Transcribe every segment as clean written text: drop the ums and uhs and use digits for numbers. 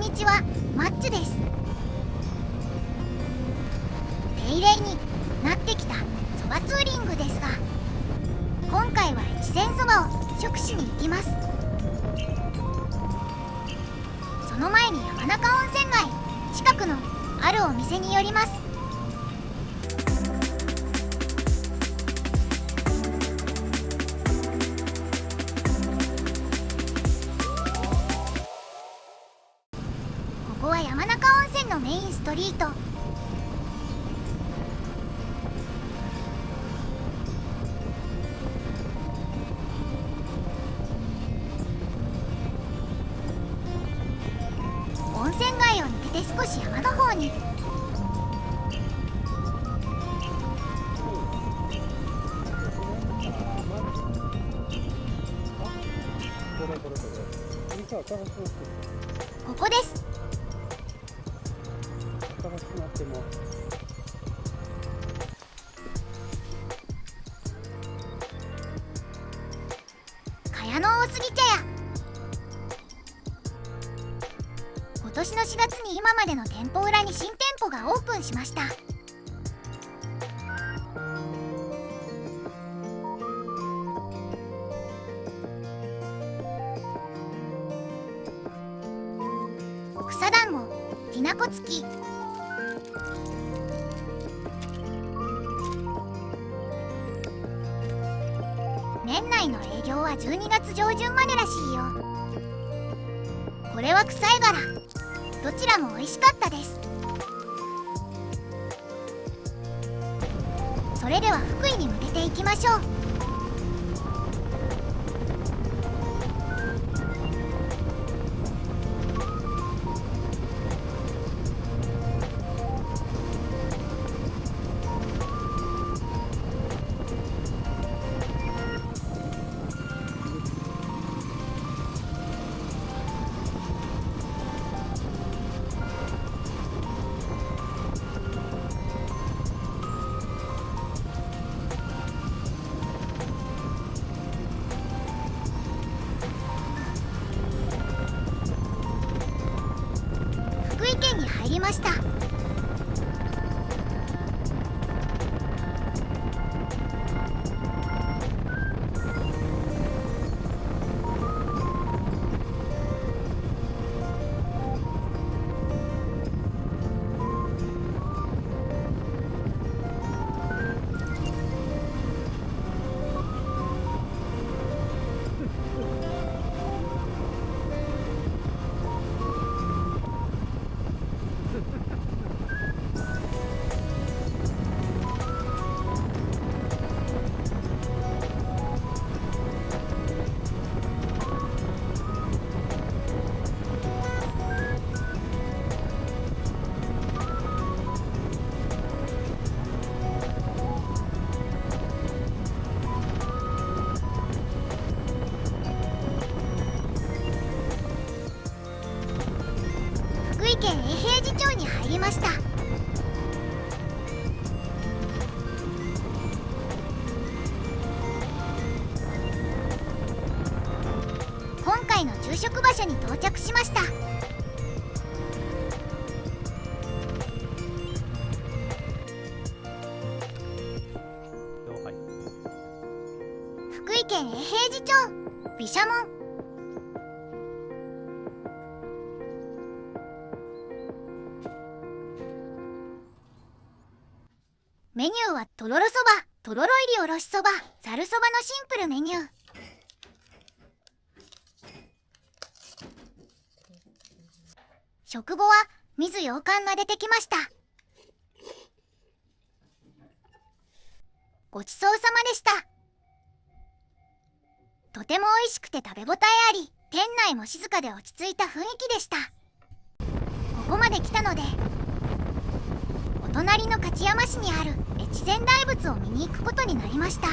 にちは、マッチです。手入れになってきたそばツーリングですが、今回は越前そばを食しに行きます。その前に山中温泉街近くのあるお店に寄ります。ここは山中温泉のメインストリート。温泉街を抜けて少し山の方に。ここです。茅の大杉茶屋。今年の4月に今までの店舗裏に新店舗がオープンしました。草団子、きなこ付き。年内の営業は12月上旬までらしいよ。これは臭い柄。どちらも美味しかったです。それでは福井に向けていきましょう。福井県に入りました。福井県永平寺町に入りました。今回の昼食場所に到着しました。福井県永平寺町毘沙門。メニューはとろろそば、とろろ入りおろしそば、ざるそばのシンプルメニュー。食後は水羊羹が出てきました。ごちそうさまでした。とても美味しくて食べ応えあり、店内も静かで落ち着いた雰囲気でした。ここまで来たので、お隣の勝山市にある越前大仏を見に行くことになりました。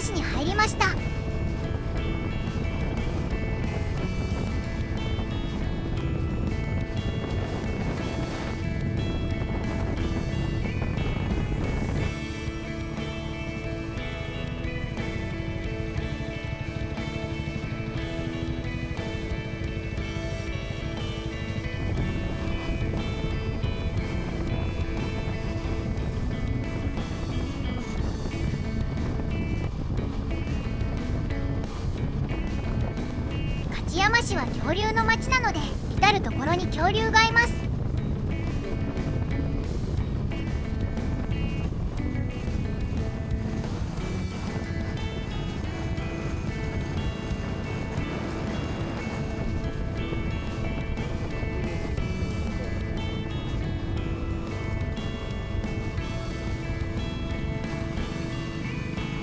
市に入りました。勝山市は恐竜の町なので、至る所に恐竜がいます。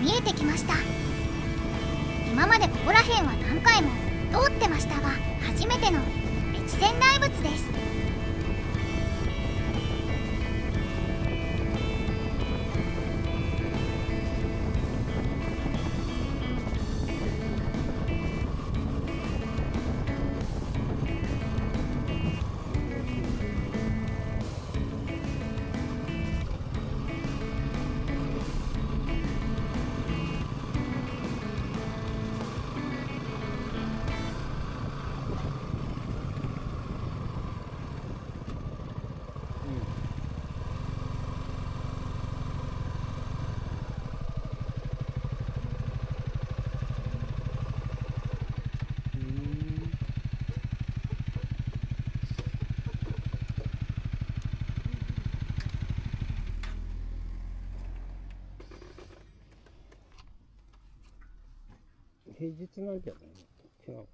見えてきました。今までここら辺は何回も通ってましたが、初めての越前大仏です。平日なんじゃないの？違う。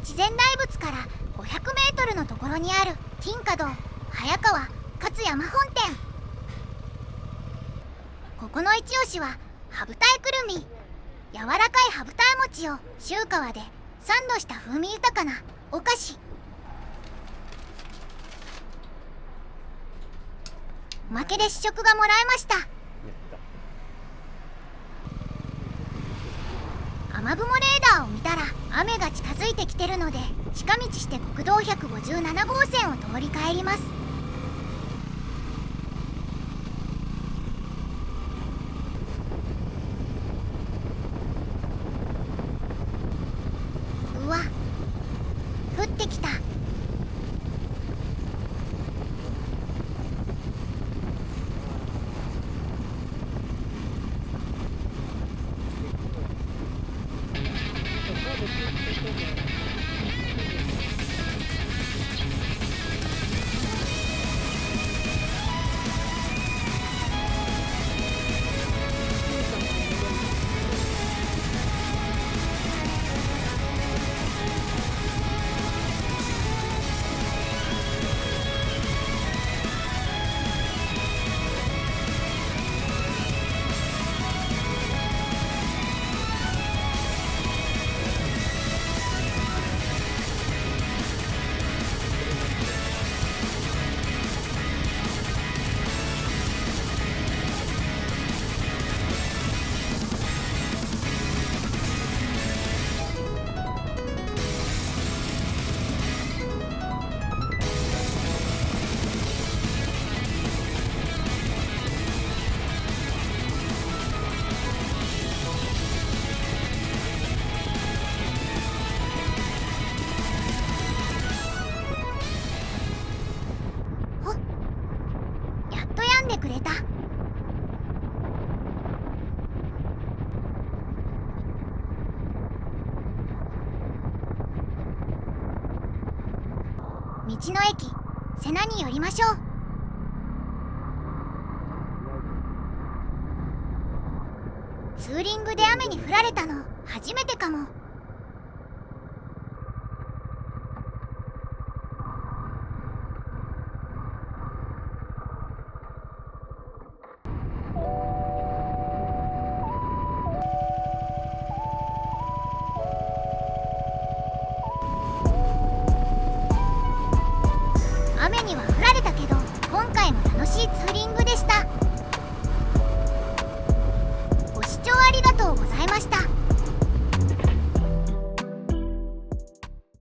越前大仏から500メートルのところにある金華堂早川勝山本店。ここの一押しは羽二重くるみ。柔らかい羽二重餅をシュー皮でサンドした風味豊かなお菓子。おまけで試食がもらえました。雨雲レーダーを見たら雨が近づいてきてるので、近道して国道157号線を通り帰ります。うわ、降ってきた。やっと止んでくれた。道の駅瀬名に寄りましょう。ツーリングで雨に降られたの初めてかも。雨には降られたけど、今回も楽しいツーリングでした。ご視聴ありがとうございました。